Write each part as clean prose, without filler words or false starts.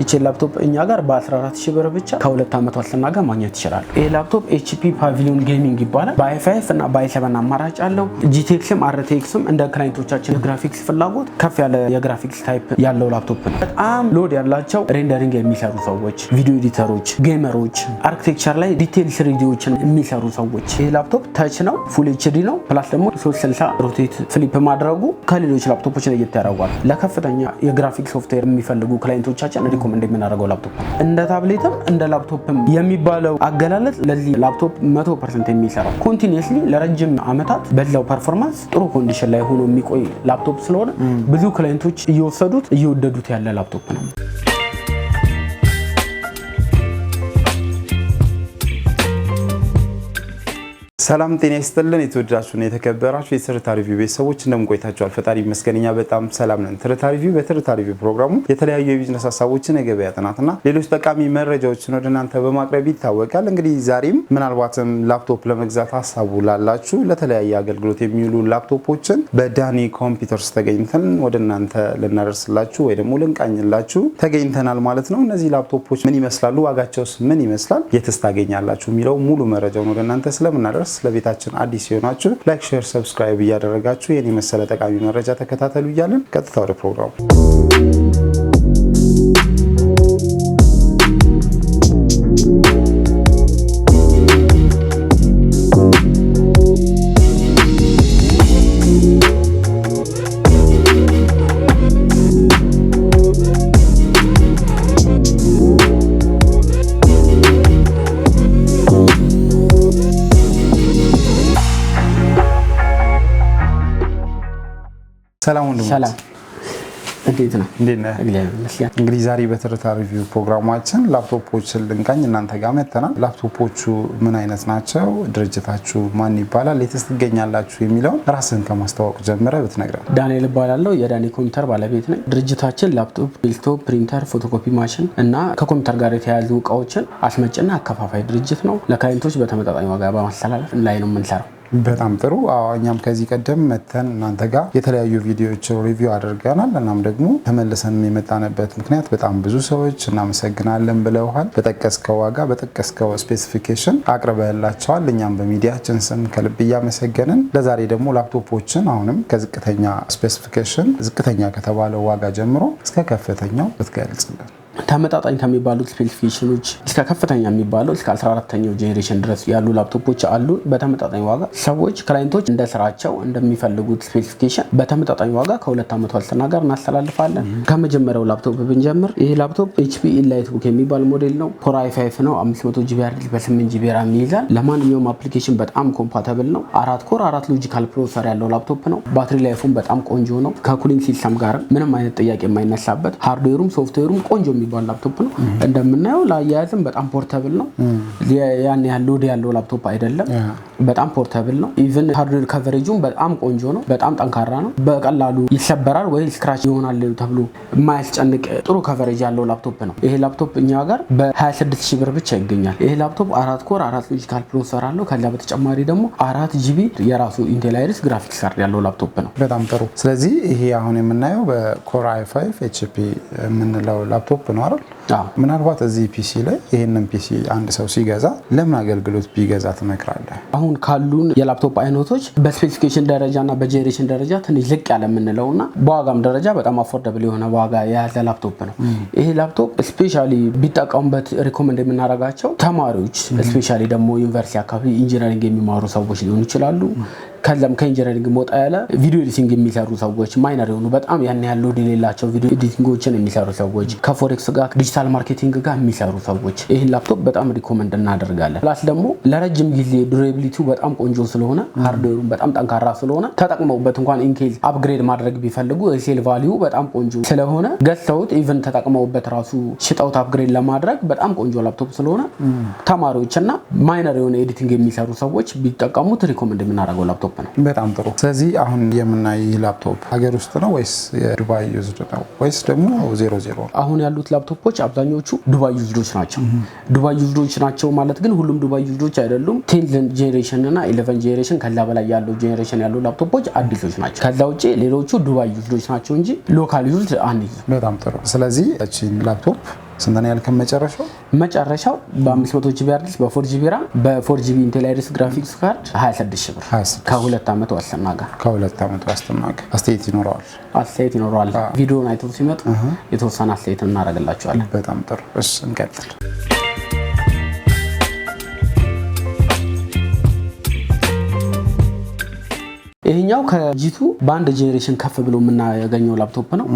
ይቺ ላፕቶፕ እኛ ጋር በ14000 ብር ብቻ ከ2 ዓመት ዋስትና ጋር ማግኘት ይችላል። ይሄ ላፕቶፕ HP ፓቪሊዮን ጌሚንግ ይባላል። በi5 እና በi7 አማራጭ አለው። GTXም RTXም እንደ ክላይንቶቻችን የግራፊክስ ፍላጎት ከፍ ያለ የግራፊክስ ታይፕ ያለው ላፕቶፕ ነው። በጣም ሎድ ያላቸው ሬንደሪንግ የሚሰሩ ሰዎች፣ ቪዲዮ ኤዲተሮች፣ ጌመሮች፣ አርኪቴክቸር ላይ ዲቴል 3Dዎችን የሚሰሩ ሰዎች ይሄ ላፕቶፕ ታች ነው፣ ፉል HD ነው። ፕላስ ደግሞ 360 ሮቴት ፍሊፕ ማድረጉ ከሌሎች ላፕቶፖች ለየት ያደርገዋል። ለከፍተኛ የግራፊክስ ሶፍትዌር የሚፈልጉ ክላይንቶቻችን ሪኮመንድ የምናደርገው ላፕቶፕ እንደ ታብሌትም እንደ ላፕቶፕም የሚባለው አገላለጽ ለዚህ ላፕቶፕ 100% የሚሰራው ኮንቲኒየስሊ ለረጅም ዓመታት በዛው ፐርፎርማንስ ጥሩ ኮንዲሽን ላይ ሆኖ የሚቆይ ላፕቶፕ ስለሆነ ብዙ ክላይንቶች እየወሰዱት እየወደዱት ያለ ላፕቶፕ ነው። ሰላም ጤና ይስጥልን። የተወደዳችሁና የተከበራችሁ የትርታ ሪቪው ቤተሰቦች እንደምን ቆይታችኋል? ፈጣሪ ይመስገን እኛ በጣም ሰላም ነን። ትርታ ሪቪው በትርታ ሪቪው ፕሮግራሙ የተለያዩ የቢዝነስ ሀሳቦችን፣ የገበያ ጥናትና ሌሎች ጠቃሚ መረጃዎችን ወደ እናንተ በማቅረብ ይታወቃል። እንግዲህ ዛሬም ምናልባትም ላፕቶፕ ለመግዛት ሀሳቡ ላላችሁ ለተለያየ አገልግሎት የሚውሉ ላፕቶፖችን በዳኒ ኮምፒውተርስ ተገኝተን ወደ እናንተ ልናደርስላችሁ ወይ ደግሞ ልንቃኝላችሁ ተገኝተናል ማለት ነው። እነዚህ ላፕቶፖች ምን ይመስላሉ፣ ዋጋቸውስ ምን ይመስላል፣ የትስ ታገኛላችሁ የሚለው ሙሉ መረጃውን ወደ እናንተ ስለምናደርስ ለቤታችን አዲስ ሲሆናችሁ ላይክ፣ ሼር፣ ሰብስክራይብ እያደረጋችሁ የኔ መሰለ ጠቃሚ መረጃ ተከታተሉ እያልን ቀጥታ ወደ ፕሮግራሙ ሰላም እንዴት ነው? እንግዲህ ዛሬ በትርታ ሪቪው ፕሮግራማችን ላፕቶፖችን ልንቃኝ እናንተ ጋር መተናል። ላፕቶፖቹ ምን አይነት ናቸው፣ ድርጅታችሁ ማን ይባላል፣ የትስ ትገኛላችሁ የሚለውን ራስን ከማስተዋወቅ ጀምረ ብትነግረን። ዳንኤል እባላለሁ፣ የዳኒ ኮምፒውተር ባለቤት ነኝ። ድርጅታችን ላፕቶፕ፣ ዴስክቶፕ፣ ፕሪንተር፣ ፎቶኮፒ ማሽን እና ከኮምፒውተር ጋር የተያያዙ እቃዎችን አስመጭና አከፋፋይ ድርጅት ነው። ለክላይንቶች በተመጣጣኝ ዋጋ በማስተላለፍ ላይ ነው የምንሰራው። በጣም ጥሩ። እኛም ከዚህ ቀደም መተን እናንተ ጋር የተለያዩ ቪዲዮዎች ሪቪው አድርገናል። እናም ደግሞ ተመልሰን የመጣንበት ምክንያት በጣም ብዙ ሰዎች እናመሰግናለን ብለውሃል። በጠቀስከው ዋጋ በጠቀስከው ስፔሲፊኬሽን አቅርበህላቸዋል። እኛም በሚዲያችን ስም ከልብ እያመሰገንን ለዛሬ ደግሞ ላፕቶፖችን አሁንም ከዝቅተኛ ስፔሲፊኬሽን ዝቅተኛ ከተባለው ዋጋ ጀምሮ እስከ ከፍተኛው ብትገልጽልን። ተመጣጣኝ ከሚባሉት ስፔሲፊኬሽኖች እስከ ከፍተኛ የሚባለው እስከ 14ኛው ጄኔሬሽን ድረስ ያሉ ላፕቶፖች አሉ በተመጣጣኝ ዋጋ። ሰዎች ክላይንቶች እንደ ስራቸው እንደሚፈልጉት ስፔሲፊኬሽን በተመጣጣኝ ዋጋ ከ2 ዓመት ዋስትና ጋር እናስተላልፋለን። ከመጀመሪያው ላፕቶፕ ብንጀምር ይሄ ላፕቶፕ HP ኢንላይትቡክ የሚባል ሞዴል ነው። ኮር i5 ነው። 500GB ሃርድ ዲስክ በ8GB ራም ይይዛል። ለማንኛውም አፕሊኬሽን በጣም ኮምፓቲብል ነው። 4 ኮር 4 ሎጂካል ፕሮሰሰር ያለው ላፕቶፕ ነው። ባትሪ ላይፉም በጣም ቆንጆ ነው። ከኩሊንግ ሲስተም ጋር ምንም አይነት ጥያቄ የማይነሳበት ሃርድዌሩም ሶፍትዌሩም ቆንጆ የሚባል ላፕቶፕ ነው። እንደምናየው ለአያያዝም በጣም ፖርተብል ነው። ያን ያህል ሎድ ያለው ላፕቶፕ አይደለም። በጣም ፖርተብል ነው። ኢቭን ሃርድዌር ከቨሬጁም በጣም ቆንጆ ነው። በጣም ጠንካራ ነው። በቀላሉ ይሰበራል ወይ ስክራች ይሆናል ተብሎ የማያስጨንቅ ጥሩ ከቨሬጅ ያለው ላፕቶፕ ነው። ይሄ ላፕቶፕ እኛ ጋር በ26000 ብር ብቻ ይገኛል። ይሄ ላፕቶፕ 4 ኮር 4 ሎጂካል ፕሮሰሰር አለው። ከዛ በተጨማሪ ደግሞ 4GB የራሱ ኢንቴል አይሪስ ግራፊክስ ካርድ ያለው ላፕቶፕ ነው። በጣም ጥሩ። ስለዚህ ይሄ አሁን የምናየው በኮር i5 HP የምንለው ላፕቶፕ ነው አይደል? ምናልባት እዚህ ፒሲ ላይ ይሄንን ፒሲ አንድ ሰው ሲገዛ ለምን አገልግሎት ቢገዛ ትመክራለህ? አሁን ካሉን የላፕቶፕ አይነቶች በስፔሲፊኬሽን ደረጃና በጄኔሬሽን ደረጃ ትንሽ ዝቅ ያለ የምንለውና በዋጋም ደረጃ በጣም አፎርደብል የሆነ ዋጋ የያዘ ላፕቶፕ ነው። ይሄ ላፕቶፕ ስፔሻሊ ቢጠቀሙበት ሪኮመንድ የምናደርጋቸው ተማሪዎች፣ ስፔሻሊ ደግሞ ዩኒቨርሲቲ አካባቢ ኢንጂነሪንግ የሚማሩ ሰዎች ሊሆኑ ይችላሉ። ከዛም ከኢንጂነሪንግ ሞጣ ያለ ቪዲዮ ኤዲቲንግ የሚሰሩ ሰዎች፣ ማይነር የሆኑ በጣም ያን ያህል ሎድ የሌላቸው ቪዲዮ ኤዲቲንጎችን የሚሰሩ ሰዎች፣ ከፎሬክስ ጋር ዲጂታል ማርኬቲንግ ጋር የሚሰሩ ሰዎች ይህን ላፕቶፕ በጣም ሪኮመንድ እናደርጋለን። ፕላስ ደግሞ ለረጅም ጊዜ ዱሬቢሊቲው በጣም ቆንጆ ስለሆነ ሃርድዌሩ በጣም ጠንካራ ስለሆነ ተጠቅመውበት እንኳን ኢንኬዝ አፕግሬድ ማድረግ ቢፈልጉ የሴል ቫልዩ በጣም ቆንጆ ስለሆነ ገዝተውት ኢቭን ተጠቅመውበት ራሱ ሽጠውት አፕግሬድ ለማድረግ በጣም ቆንጆ ላፕቶፕ ስለሆነ ተማሪዎችና ማይነር የሆነ ኤዲቲንግ የሚሰሩ ሰዎች ቢጠቀሙት ሪኮመንድ የምናደርገው ላፕቶፕ ነው። በጣም ጥሩ። ስለዚህ አሁን የምናይ ላፕቶፕ ሀገር ውስጥ ነው ወይስ የዱባይ ዩዝድ ነው ወይስ ደግሞ 00? አሁን ያሉት ላፕቶፖች አብዛኞቹ ዱባይ ዩዝዶች ናቸው። ዱባይ ዩዝዶች ናቸው ማለት ግን ሁሉም ዱባይ ዩዝዶች አይደሉም። 10 ጄኔሬሽን እና 11 ጄኔሬሽን ከዛ በላይ ያለው ጄኔሬሽን ያሉ ላፕቶፖች አዲሶች ናቸው። ከዛ ውጪ ሌሎቹ ዱባይ ዩዝዶች ናቸው እንጂ ሎካል ዩዝድ አንይዝ። በጣም ጥሩ። ስለዚህ እቺን ላፕቶፕ ስንት ነው ያልከን? መጨረሻው በ500 ጂቢ ሃርድ ዲስክ በ4 ጂቢ ራም በ4 ጂቢ ኢንቴል አይሪስ ግራፊክስ ካርድ 26 ሺህ ብር ከ2 ዓመት ዋስትና ጋር አስተያየት ይኖረዋል። ቪዲዮውን አይተው ሲመጡ የተወሰነ አስተያየት እናደርግላቸዋለን። በጣም ጥሩ። እሺ እንቀጥል። ይሄኛው ከጂቱ በአንድ ጄኔሬሽን ከፍ ብሎ የምናገኘው ላፕቶፕ ነው።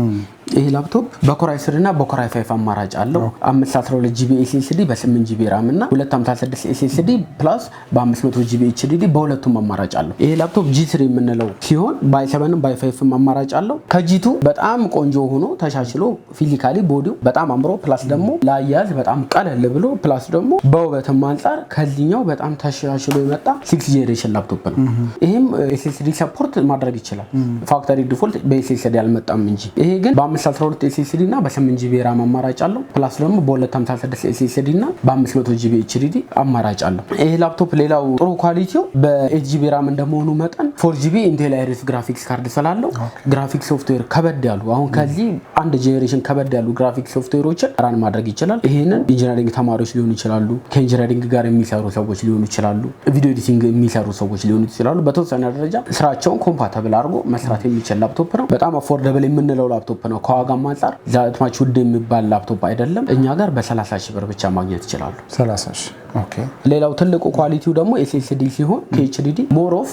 ይሄ ላፕቶፕ በኮራይ 3 እና በኮራይ 5 አማራጭ አለው። 512 ጂቢ ኤስኤስዲ በ8 ጂቢ ራም እና 256 ኤስኤስዲ ፕላስ በ500 ጂቢ ኤችዲዲ በሁለቱም አማራጭ አለው። ይሄ ላፕቶፕ ጂ3 የምንለው ሲሆን ባይ7 ባይ5 አማራጭ አለው። ከጂቱ በጣም ቆንጆ ሆኖ ተሻሽሎ ፊዚካሊ ቦዲው በጣም አምሮ ፕላስ ደግሞ ለአያያዝ በጣም ቀለል ብሎ ፕላስ ደግሞ በውበትም አንፃር ከዚህኛው በጣም ተሻሽሎ የመጣ 6 ጄኔሬሽን ላፕቶፕ ነው። ይሄም ኤስኤስዲ ሰፖርት ማድረግ ይችላል። ፋክተሪ ዲፎልት በኤስኤስዲ አልመጣም እንጂ ይሄ ግን በ512 ኤስኤስዲ እና በ8 ጂቢ ራም አማራጭ አለው። ፕላስ ደግሞ በ256 ኤስኤስዲ እና በ500 ጂቢ ኤችዲዲ አማራጭ አለው። ይሄ ላፕቶፕ ሌላው ጥሩ ኳሊቲው በ8 ጂቢ ራም እንደመሆኑ መጠን 4 ጂቢ ኢንቴል አይሪስ ግራፊክስ ካርድ ስላለው ግራፊክስ ሶፍትዌር ከበድ ያሉ አሁን ከዚህ አንድ ጄኔሬሽን ከበድ ያሉ ግራፊክስ ሶፍትዌሮችን ራን ማድረግ ይችላል። ይሄንን ኢንጂነሪንግ ተማሪዎች ሊሆኑ ይችላሉ፣ ከኢንጂነሪንግ ጋር የሚሰሩ ሰዎች ሊሆኑ ይችላሉ፣ ቪዲዮ ኤዲቲንግ የሚሰሩ ሰዎች ሊሆኑ ይችላሉ። በተወሰነ ደረጃ ስራቸውን ኮምፓቲብል አድርጎ መስራት የሚችል ላፕቶፕ ነው። በጣም አፎርደብል የምንለው ላፕቶፕ ነው። ከዋጋም አንፃር ዛትማች ውድ የሚባል ላፕቶፕ አይደለም። እኛ ጋር በ30 ሺህ ብር ብቻ ማግኘት ይችላሉ። 30 ሺህ። ኦኬ። ሌላው ትልቁ ኳሊቲው ደግሞ ኤስኤስዲ ሲሆን ከኤችዲዲ ሞር ኦፍ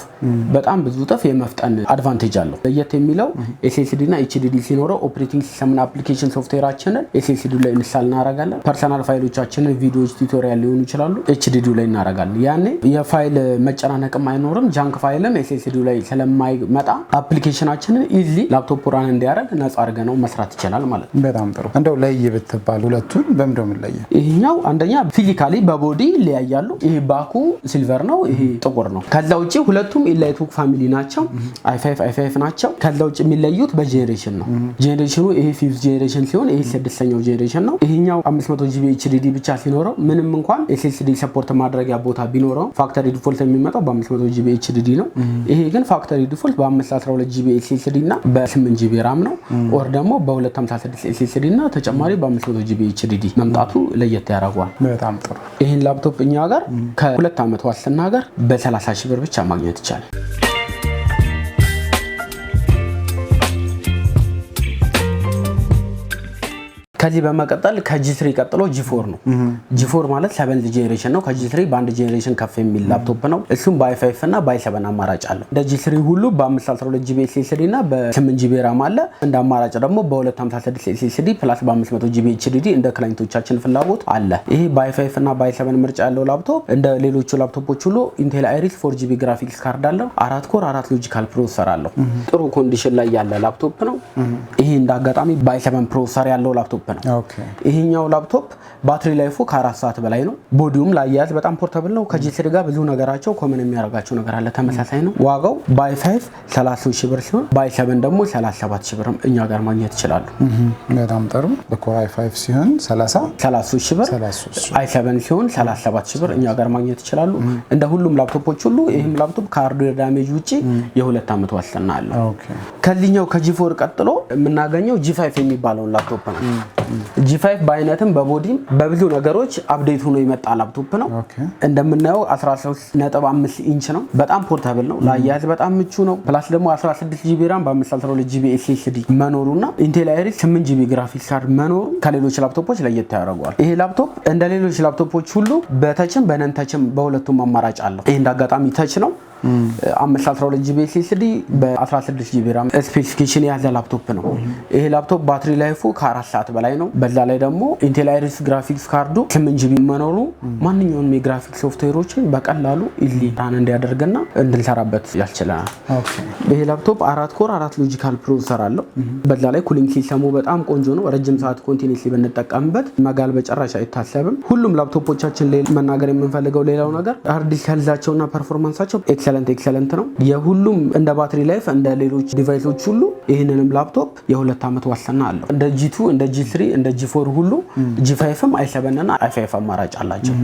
በጣም ብዙ ጥፍ የመፍጠን አድቫንቴጅ አለው። ለየት የሚለው ኤስኤስዲ እና ኤችዲዲ ሲኖረው ኦፕሬቲንግ ሲስተም እና አፕሊኬሽን ሶፍትዌራችንን ኤስኤስዲ ላይ ኢንስታል እናደርጋለን። ፐርሰናል ፋይሎቻችንን ቪዲዮዎች፣ ቲዩቶሪያል ሊሆኑ ይችላሉ ኤችዲዲ ላይ እናደርጋለን። ያኔ የፋይል መጨናነቅም አይኖርም። ጃንክ ፋይልም ኤስኤስዲ ላይ ስለማይመጣ አፕሊኬሽናችንን ኢዚሊ ላፕቶፕ ራን እንዲያደርግ ነፃ አድርገን ነው መስራት ይችላል ማለት ነው። በጣም ጥሩ። እንደው ለይ ብትባል ሁለቱን በምንድነው የምንለየው? ይሄኛው አንደኛ ፊዚካሊ በቦዲ ይለያያሉ። ይሄ ባኩ ሲልቨር ነው፣ ይሄ ጥቁር ነው። ከዛ ውጪ ሁለቱም ኢላይቱክ ፋሚሊ ናቸው። i5 ናቸው። ከዛ ውጪ የሚለዩት በጄኔሬሽን ነው። ጄኔሬሽኑ ይሄ 5th ጄኔሬሽን ሲሆን ይሄ 6ኛው ጄኔሬሽን ነው። ይሄኛው 500 ጂቢ ኤችዲዲ ብቻ ሲኖረው ምንም እንኳን ኤስኤስዲ ሰፖርት ማድረጊያ ቦታ ቢኖረው ፋክተሪ ዲፎልት የሚመጣው በ500 ጂቢ ኤችዲዲ ነው። ይሄ ግን ፋክተሪ ዲፎልት በ512 ጂቢ ኤስኤስዲ እና በ8 ጂቢ ራም ነው። ኦር ደግሞ በ256 ኤስኤስዲ እና ተጨማሪ በ500 ጂቢ ኤችዲዲ መምጣቱ ለየት ያደርገዋል። በጣም ጥሩ። ይሄን ላፕቶፕ እኛ ጋር ከ2 ዓመት ዋስትና ጋር በ30 ሺህ ብር ብቻ ማግኘት ይቻላል። ከዚህ በመቀጠል ከጂ3 ቀጥሎ ጂ4 ነው። ጂ4 ማለት 7th ጄኔሬሽን ነው። ከጂ3 በአንድ ጄኔሬሽን ከፍ የሚል ላፕቶፕ ነው። እሱም በi5 እና በi7 አማራጭ አለው። እንደ ጂ3 ሁሉ በ512 ጂቢ ኤስኤስዲ እና በ8 ጂቢ ራም አለ። እንደ አማራጭ ደግሞ በ256 ኤስኤስዲ ፕላስ በ500 ጂቢ ኤችዲዲ እንደ ክላይንቶቻችን ፍላጎት አለ። ይሄ በi5 እና በi7 ምርጫ ያለው ላፕቶፕ እንደ ሌሎቹ ላፕቶፖች ሁሉ ኢንቴል አይሪስ 4 ጂቢ ግራፊክስ ካርድ አለው። 4 ኮር 4 ሎጂካል ፕሮሰሰር አለው። ጥሩ ኮንዲሽን ላይ ያለ ላፕቶፕ ነው። ይሄ እንደ አጋጣሚ በi7 ፕሮሰሰር ያለው ላፕቶፕ ነው። ይሄኛው ላፕቶፕ ባትሪ ላይፉ ከ4 ሰዓት በላይ ነው። ቦዲውም ላያያዝ በጣም ፖርታብል ነው። ከጂ3 ጋር ብዙ ነገራቸው ኮመን የሚያደርጋቸው ነገር አለ፣ ተመሳሳይ ነው። ዋጋው ባይ5 30 ሺህ ብር ሲሆን ባይ7 ደግሞ 37 ሺህ ብር እኛ ጋር ማግኘት ይችላሉ። በጣም ጥሩ። በኮራይ 5 ሲሆን 33 ሺህ ብር፣ i7 ሲሆን 37 ሺህ ብር እኛ ጋር ማግኘት ይችላሉ። እንደ ሁሉም ላፕቶፖች ሁሉ ይሄም ላፕቶፕ ከሃርድዌር ዳሜጅ ውጪ የ2 ዓመት ዋስትና አለው። ከዚህኛው ከጂ4 ቀጥሎ የምናገኘው ጂ5 የሚባለው ላፕቶፕ ነው። ጂ5 በአይነትም በቦዲም በብዙ ነገሮች አፕዴት ሆኖ የመጣ ላፕቶፕ ነው። እንደምናየው 13.5 ኢንች ነው። በጣም ፖርታብል ነው። ለአያያዝ በጣም ምቹ ነው። ፕላስ ደግሞ 16 ጂቢ ራም በ512 ጂቢ ኤስኤስዲ መኖሩና ኢንቴል አይሪስ 8 ጂቢ ግራፊክስ ካርድ መኖሩ ከሌሎች ላፕቶፖች ለየት ያደርገዋል። ይሄ ላፕቶፕ እንደ ሌሎች ላፕቶፖች ሁሉ በተችም በነን ተችም በሁለቱም አማራጭ አለው። ይሄ እንዳጋጣሚ ተች ነው። 512 ጂቢ ኤስኤስዲ በ16 ጂቢ ራም ስፔሲፊኬሽን የያዘ ላፕቶፕ ነው። ይሄ ላፕቶፕ ባትሪ ላይፉ ከ4 ሰዓት በላይ ነው። በዛ ላይ ደግሞ ኢንቴል አይሪስ ግራፊክስ ካርዱ 8 ጂቢ መኖሩ ማንኛውንም የግራፊክስ ሶፍትዌሮችን በቀላሉ ኢዝሊ ራን እንዲያደርግና እንድንሰራበት ያስችለናል። ይሄ ላፕቶፕ 4 ኮር 4 ሎጂካል ፕሮሰሰር አለው። በዛ ላይ ኩሊንግ ሲስተሙ በጣም ቆንጆ ነው። ረጅም ሰዓት ኮንቲኒስሊ ብንጠቀምበት መጋል በጭራሽ አይታሰብም። ሁሉም ላፕቶፖቻችን ላይ መናገር የምንፈልገው ሌላው ነገር ሃርድ ዲስክ ሄልዛቸውና ፐርፎርማንሳቸው ኤክሰለንት ነው። የሁሉም እንደ ባትሪ ላይፍ እንደ ሌሎች ዲቫይሶች ሁሉ ይህንንም ላፕቶፕ የ2 ዓመት ዋስትና አለው። እንደ G2 እንደ G3 እንደ G4 ሁሉ G5ም i7 እና i5 አማራጭ አላቸው።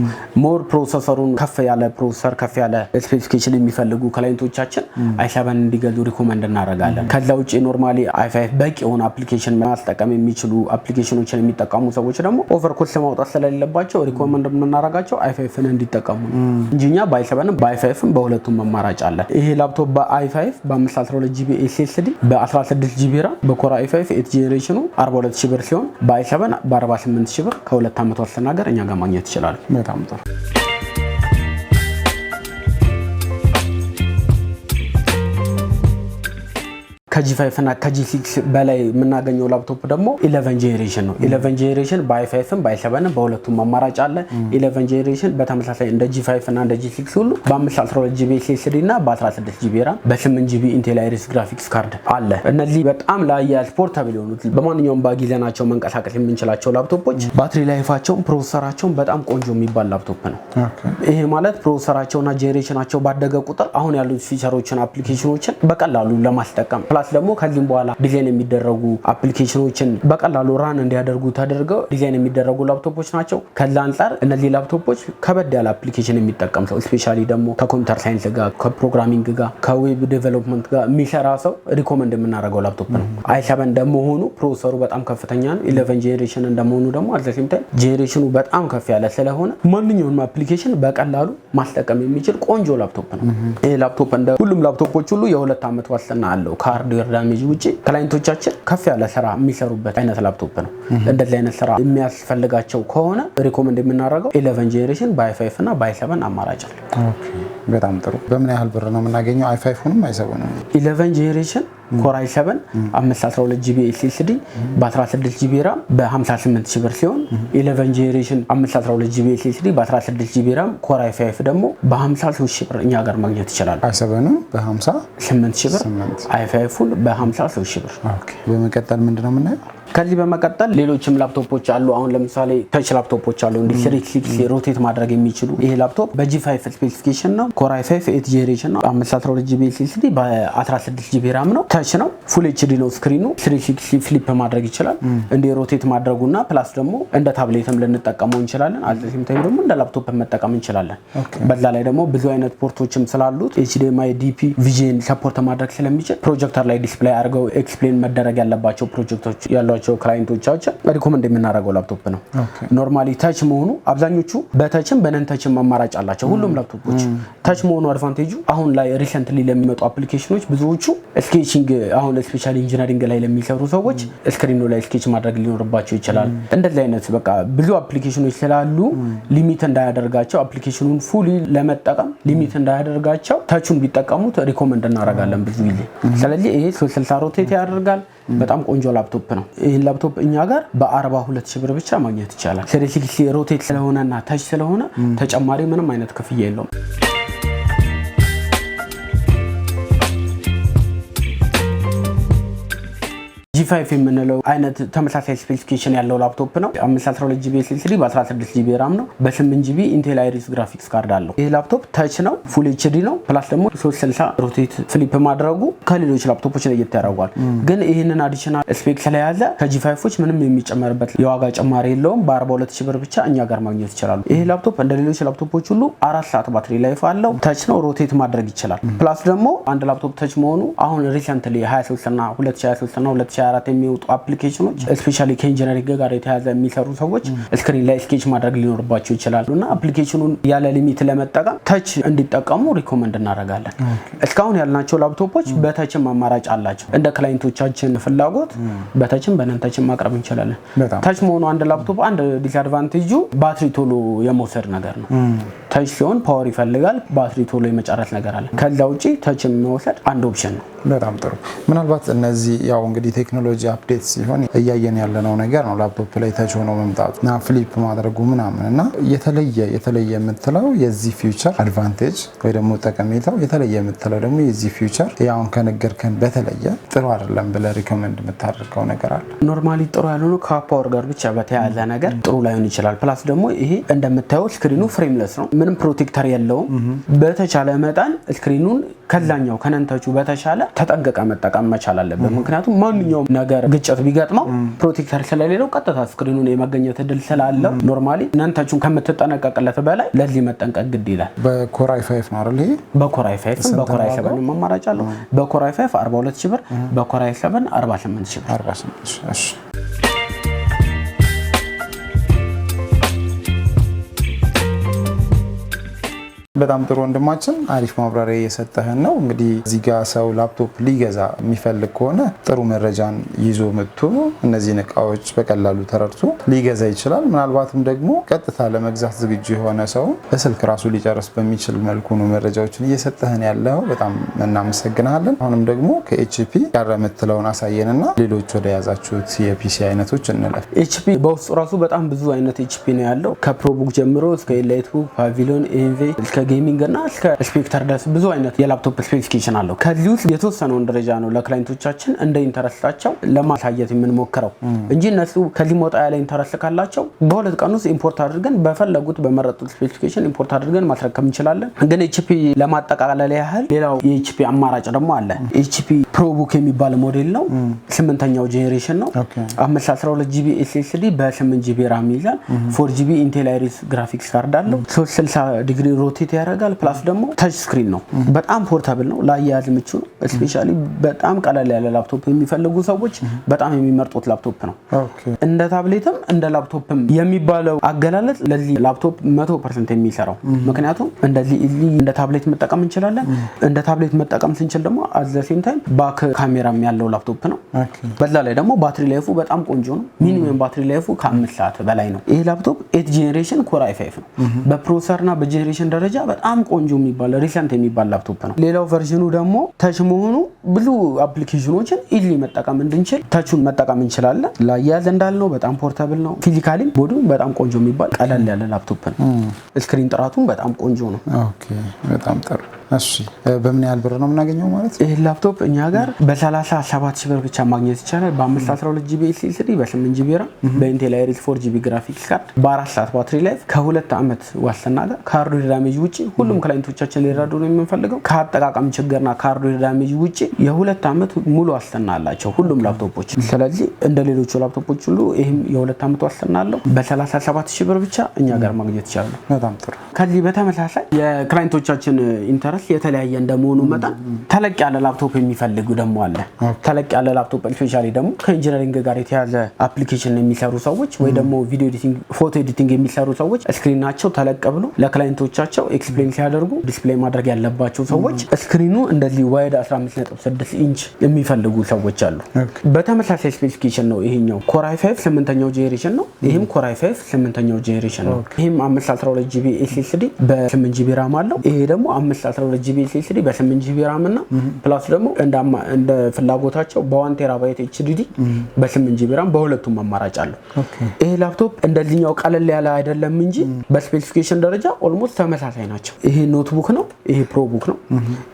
ሞር ፕሮሰሰሩን ከፍ ያለ ፕሮሰሰር ከፍ ያለ ስፔሲፊኬሽን የሚፈልጉ ክላይንቶቻችን i7 እንዲገዙ ሪኮመንድ እናደርጋለን። ከዛ ውጪ ኖርማሊ i5 በቂ የሆነ አፕሊኬሽን ማስጠቀም የሚችሉ አፕሊኬሽኖችን የሚጠቀሙ ሰዎች ደግሞ ኦቨርኮስት ማውጣት ስለሌለባቸው ሪኮመንድ የምናደርጋቸው i5ን እንዲጠቀሙ እንጂኛ በi7ም በi5ም በሁለቱም አማራጭ አለ። ይሄ ላፕቶፕ በi5 በ512GB SSD በ16GB RAM በኮራ i5 8 ጄኔሬሽኑ 42000 ብር ሲሆን በi7 በ48000 ብር ከ2 ዓመት ዋስትና ጋር እኛ ጋር ማግኘት ይችላል። በጣም ጥሩ። ከጂ5 እና ከጂ6 በላይ የምናገኘው ላፕቶፕ ደግሞ 11 ጄኔሬሽን ነው። 11 ጄኔሬሽን በi5ም በi7ም በሁለቱም አማራጭ አለ። 11 ጄኔሬሽን በተመሳሳይ እንደ ጂ5 እና እንደ ጂ6 ሁሉ በ512GB SSD እና በ16GB RAM በ8GB Intel Iris Graphics ካርድ አለ። እነዚህ በጣም ለአያያዝ ፖርታብል የሆኑት በማንኛውም ባግ ይዘናቸው መንቀሳቀስ የምንችላቸው ላፕቶፖች ባትሪ ላይፋቸውን ፕሮሰሰራቸውን በጣም ቆንጆ የሚባል ላፕቶፕ ነው። ይሄ ማለት ፕሮሰሰራቸውና ጄኔሬሽናቸው ባደገ ቁጥር አሁን ያሉት ፊቸሮችን አፕሊኬሽኖችን በቀላሉ ለማስጠቀም ደግሞ ከዚህም በኋላ ዲዛይን የሚደረጉ አፕሊኬሽኖችን በቀላሉ ራን እንዲያደርጉ ተደርገው ዲዛይን የሚደረጉ ላፕቶፖች ናቸው። ከዛ አንፃር እነዚህ ላፕቶፖች ከበድ ያለ አፕሊኬሽን የሚጠቀም ሰው ስፔሻሊ ደግሞ ከኮምፒውተር ሳይንስ ጋር ከፕሮግራሚንግ ጋር ከዌብ ዴቨሎፕመንት ጋር የሚሰራ ሰው ሪኮመንድ የምናደርገው ላፕቶፕ ነው። i7 እንደመሆኑ ፕሮሰሰሩ በጣም ከፍተኛ ነው። 11 ጄኔሬሽን እንደመሆኑ ደግሞ አዘሴም ታይም ጄኔሬሽኑ በጣም ከፍ ያለ ስለሆነ ማንኛውንም አፕሊኬሽን በቀላሉ ማስጠቀም የሚችል ቆንጆ ላፕቶፕ ነው። ይሄ ላፕቶፕ እንደ ሁሉም ላፕቶፖች ሁሉ የ2 ዓመት ዋስትና አለው። ከሃርድዌር ዳሜጅ ውጪ ክላይንቶቻችን ከፍ ያለ ስራ የሚሰሩበት አይነት ላፕቶፕ ነው። እንደዚህ አይነት ስራ የሚያስፈልጋቸው ከሆነ ሪኮመንድ የምናደርገው 11 ጄኔሬሽን በi5 እና በi7 አማራጭ አለ። ኦኬ በጣም ጥሩ። በምን ያህል ብር ነው የምናገኘው i5ንም i7ንም? 11 ጄኔሬሽን ኮር i7 512GB SSD በ16GB RAM በ58000 ብር ሲሆን 11 ጄኔሬሽን 512GB SSD በ16GB RAM ኮር i5 ደግሞ በ53000 ብር እኛ ጋር ማግኘት ይችላል። i7ንም በ58000 ብር i5ን በ53000 ብር። ኦኬ በመቀጠል ምንድነው የምናየው? ከዚህ በመቀጠል ሌሎችም ላፕቶፖች አሉ። አሁን ለምሳሌ ተች ላፕቶፖች አሉ እንዲ 360 ሮቴት ማድረግ የሚችሉ። ይሄ ላፕቶፕ በጂ5 ስፔሲፊኬሽን ነው። ኮር i5 8 ጄኔሬሽን ነው። 512GB SSD በ16GB RAM ነው። ተች ነው። ፉል ኤችዲ ነው ስክሪኑ። 360 ፍሊፕ ማድረግ ይችላል። እንደ ሮቴት ማድረጉና ፕላስ ደግሞ እንደ ታብሌትም ልንጠቀመው እንችላለን። አዘሲም ታይም ደግሞ እንደ ላፕቶፕ መጠቀም እንችላለን። በዛ ላይ ደግሞ ብዙ አይነት ፖርቶችም ስላሉት HDMI DP ቪዥን ሰፖርት ማድረግ ስለሚችል ፕሮጀክተር ላይ ዲስፕሌይ አድርገው ኤክስፕሌን መደረግ ያለባቸው ፕሮጀክቶች ያሏቸው ክላይንቶቻችን ሪኮመንድ የምናደርገው ላፕቶፕ ነው። ኖርማሊ ታች መሆኑ አብዛኞቹ በታችም በነን ታችም አማራጭ አላቸው። ሁሉም ላፕቶፖች ታች መሆኑ አድቫንቴጁ አሁን ላይ ሪሰንትሊ ለሚመጡ አፕሊኬሽኖች ብዙዎቹ ስኬቺንግ አሁን ስፔሻሊ ኢንጂነሪንግ ላይ ለሚሰሩ ሰዎች ስክሪኑ ላይ ስኬች ማድረግ ሊኖርባቸው ይችላል። እንደዚህ አይነት በቃ ብዙ አፕሊኬሽኖች ስላሉ ሊሚት እንዳያደርጋቸው አፕሊኬሽኑን ፉሊ ለመጠቀም ሊሚት እንዳያደርጋቸው ታቹን ቢጠቀሙት ሪኮመንድ እናደርጋለን ብዙ ጊዜ። ስለዚህ ይሄ 360 ሮቴት ያደርጋል። በጣም ቆንጆ ላፕቶፕ ነው። ይሄን ላፕቶፕ እኛ ጋር በ42000 ብር ብቻ ማግኘት ይቻላል። 360 ሮቴት ስለሆነና ታች ስለሆነ ተጨማሪ ምንም አይነት ክፍያ የለውም። G5 የምንለው አይነት ተመሳሳይ ስፔሲፊኬሽን ያለው ላፕቶፕ ነው። 512GB SSD በ16GB RAM ነው። በ8GB Intel Iris Graphics ካርድ አለው። ይሄ ላፕቶፕ ታች ነው፣ ፉል ኤችዲ ነው። ፕላስ ደግሞ 360 ሮቴት ፍሊፕ ማድረጉ ከሌሎች ላፕቶፖች ላይ ያደርጋል። ግን ይሄንን አዲሽናል ስፔክ ስለያዘ ከጂ5ዎች ምንም የሚጨመርበት የዋጋ ጭማሪ የለውም። በ42000 ብር ብቻ እኛ ጋር ማግኘት ይችላሉ። ይሄ ላፕቶፕ እንደ ሌሎች ላፕቶፖች ሁሉ 4 ሰዓት ባትሪ ላይፍ አለው። ታች ነው፣ ሮቴት ማድረግ ይችላል። ፕላስ ደግሞ አንድ ላፕቶፕ ታች መሆኑ አሁን ሪሰንትሊ 23 እና 2023 እና 2024 የሚወጡ አፕሊኬሽኖች ስፔሻሊ ከኢንጂነሪንግ ጋር የተያዘ የሚሰሩ ሰዎች ስክሪን ላይ ስኬች ማድረግ ሊኖርባቸው ይችላሉና አፕሊኬሽኑን ያለ ሊሚት ለመጠቀም ታች እንዲጠቀሙ ሪኮመንድ እናደርጋለን። እስካሁን ያልናቸው ላፕቶፖች በታችም አማራጭ አላቸው። እንደ ክላይንቶቻችን ፍላጎት በታችም በነንታችም ማቅረብ እንችላለን። ታች መሆኑ አንድ ላፕቶፕ አንድ ዲስአድቫንቴጁ ባትሪ ቶሎ የመውሰድ ነገር ነው። ታች ሲሆን ፓወር ይፈልጋል፣ ባትሪ ቶሎ የመጨረስ ነገር አለ። ከዛ ውጪ ታችም መውሰድ አንድ ኦፕሽን ነው። በጣም ጥሩ። ምናልባት እነዚህ ያው እንግዲህ ቴክኖሎጂ አፕዴት ሲሆን እያየን ያለነው ነገር ነው። ላፕቶፕ ላይ ታች ሆኖ መምጣቱ እና ፍሊፕ ማድረጉ ምናምን እና የተለየ የምትለው የዚህ ፊውቸር አድቫንቴጅ ወይ ደግሞ ጠቀሜታው የተለየ የምትለው ደግሞ የዚህ ፊውቸር ያውን ከነገርከን በተለየ ጥሩ አይደለም ብለህ ሪኮመንድ የምታደርገው ነገር አለ? ኖርማሊ ጥሩ ያልሆነው ከፓወር ጋር ብቻ በተያያዘ ነገር ጥሩ ላይሆን ይችላል። ፕላስ ደግሞ ይሄ እንደምታየው ስክሪኑ ፍሬምለስ ነው። ምንም ፕሮቴክተር የለውም። በተቻለ መጠን ስክሪኑን ከዛኛው ከነንተቹ በተሻለ ተጠንቀቀ መጠቀም መቻል አለበት። ምክንያቱም ማንኛውም ነገር ግጭት ቢገጥመው ፕሮቴክተር ስለሌለው ቀጥታ ስክሪኑን የማገኘት እድል ስላለው ኖርማሊ ነንተቹን ከምትጠነቀቅለት በላይ ለዚህ መጠንቀቅ ግድ ይላል። በኮር i5 ነው አይደል? በኮር i5 በኮር i7 አማራጭ አለው። በኮር i5 42000 ብር፣ በኮር i7 48000 ብር። እሺ በጣም ጥሩ ወንድማችን፣ አሪፍ ማብራሪያ እየሰጠህን ነው። እንግዲህ እዚህ ጋር ሰው ላፕቶፕ ሊገዛ የሚፈልግ ከሆነ ጥሩ መረጃን ይዞ መጥቶ እነዚህን እቃዎች በቀላሉ ተረድቶ ሊገዛ ይችላል። ምናልባትም ደግሞ ቀጥታ ለመግዛት ዝግጁ የሆነ ሰው በስልክ ራሱ ሊጨርስ በሚችል መልኩ ነው መረጃዎችን እየሰጠህን ያለው። በጣም እናመሰግናለን። አሁንም ደግሞ ከኤችፒ ጋር የምትለውን አሳየንና ሌሎች ወደ ያዛችሁት የፒሲ አይነቶች እንለፍ። ኤችፒ በውስጡ ራሱ በጣም ብዙ አይነት ኤችፒ ነው ያለው። ከፕሮቡክ ጀምሮ እስከ ኤላይትቡክ፣ ፓቪሊዮን፣ ኤንቪ እስከ ጌሚንግ እና እስከ ስፔክተር ድረስ ብዙ አይነት የላፕቶፕ ስፔሲፊኬሽን አለው። ከዚህ ውስጥ የተወሰነውን ደረጃ ነው ለክላይንቶቻችን እንደ ኢንተረስታቸው ለማሳየት የምንሞክረው እንጂ እነሱ ከዚህ መውጣ ያለ ኢንተረስት ካላቸው በሁለት ቀን ውስጥ ኢምፖርት አድርገን በፈለጉት በመረጡት ስፔሲፊኬሽን ኢምፖርት አድርገን ማስረከብ እንችላለን። ግን ኤችፒ ለማጠቃለል ያህል ሌላው የኤችፒ አማራጭ ደግሞ አለ። ኤችፒ ፕሮቡክ የሚባል ሞዴል ነው። 8ኛው ጄኔሬሽን ነው። 512 ጂቢ ኤስኤስዲ በ8 ጂቢ ራም ይዛል። 4 ጂቢ ኢንቴል አይሪስ ግራፊክስ ካርድ አለው። 360 ዲግሪ ሮቴት ያደርጋል። ፕላስ ደግሞ ታች ስክሪን ነው። በጣም ፖርታብል ነው። ለአያያዝ ምቹ ነው። ስፔሻሊ በጣም ቀለል ያለ ላፕቶፕ የሚፈልጉ ሰዎች በጣም የሚመርጡት ላፕቶፕ ነው። እንደ ታብሌትም እንደ ላፕቶፕም የሚባለው አገላለጽ ለዚህ ላፕቶፕ 100% የሚሰራው ምክንያቱም እንደዚህ እንደ ታብሌት መጠቀም እንችላለን። እንደ ታብሌት መጠቀም ስንችል ደግሞ አት ዘ ሴም ታይም ባክ ካሜራም ያለው ላፕቶፕ ነው። በዛ ላይ ደግሞ ባትሪ ላይፉ በጣም ቆንጆ ነው። ሚኒመም ባትሪ ላይፉ ከ5 ሰዓት በላይ ነው። ይሄ ላፕቶፕ 8 ጄኔሬሽን ኮር i5 ነው። በፕሮሰሰርና በጄኔሬሽን ደረጃ በጣም ቆንጆ የሚባል ሪሰንት የሚባል ላፕቶፕ ነው። ሌላው ቨርዥኑ ደግሞ ተች መሆኑ ብዙ አፕሊኬሽኖችን ኢሊ መጠቀም እንድንችል ተቹን መጠቀም እንችላለን። ላያያዝ እንዳልነው በጣም ፖርታብል ነው። ፊዚካሊ ቦዲው በጣም ቆንጆ የሚባል ቀለል ያለ ላፕቶፕ ነው። ስክሪን ጥራቱም በጣም ቆንጆ ነው። ኦኬ በጣም ጥሩ። እሺ በምን ያህል ብር ነው የምናገኘው ማለት? ይሄ ላፕቶፕ እኛ ጋር በ37 ሺህ ብር ብቻ ማግኘት ይቻላል። በ512 ጂቢ ኤስኤስዲ፣ በ8 ጂቢ ራም፣ በኢንቴል አይሪስ 4 ጂቢ ግራፊክስ ካርድ፣ በ4 ሰዓት ባትሪ ላይፍ፣ ከ2 ዓመት ዋስትና ጋር ከሃርድዌር ዳሜጅ ውጪ ሁሉም ክላይንቶቻችን ሊረዱ ነው የምንፈልገው። ከአጠቃቀም ችግርና ከሃርድዌር ዳሜጅ ውጪ የ2 ዓመት ሙሉ ዋስትና አላቸው ሁሉም ላፕቶፖች። ስለዚህ እንደ ሌሎቹ ላፕቶፖች ሁሉ ይሄም የ2 ዓመት ዋስትና አለው። በ37 ሺህ ብር ብቻ እኛ ጋር ማግኘት ይቻላል። በጣም ጥሩ። ከዚህ በተመሳሳይ የክላይንቶቻችን ኢንተረስት የተለያየ እንደመሆኑ መጠን ተለቅ ያለ ላፕቶፕ የሚፈልጉ ደግሞ አለ። ተለቅ ያለ ላፕቶፕ ስፔሻሊ ደግሞ ከኢንጂነሪንግ ጋር የተያዘ አፕሊኬሽን የሚሰሩ ሰዎች ወይ ደግሞ ቪዲዮ ኤዲቲንግ፣ ፎቶ ኤዲቲንግ የሚሰሩ ሰዎች ስክሪናቸው ተለቅ ብሎ ለክላይንቶቻቸው ኤክስፕሌን ሲያደርጉ ዲስፕሌይ ማድረግ ያለባቸው ሰዎች ስክሪኑ እንደዚህ ዋይድ 15.6 ኢንች የሚፈልጉ ሰዎች አሉ። በተመሳሳይ ስፔሲፊኬሽን ነው ይሄኛው። ኮር i5 8ኛው ጄኔሬሽን ነው። ይሄም ኮር i5 8ኛው ጄኔሬሽን ነው። ይሄም 512 ጂቢ ኤስኤስዲ በ8 ጂቢ ራም አለው። ይሄ ደግሞ 512 ጂቢ ኤስኤስዲ በ8 ጂቢ ራም እና ፕላስ ደግሞ እንደ ፍላጎታቸው በ1 ቴራባይት ኤችዲዲ በ8 ጂቢ ራም በሁለቱም አማራጭ አለው። ይሄ ላፕቶፕ እንደዚህኛው ቀለል ያለ አይደለም እንጂ በስፔሲፊኬሽን ደረጃ ኦልሞስት ተመሳሳይ ናቸው። ይሄ ኖትቡክ ነው፣ ይሄ ፕሮቡክ ነው።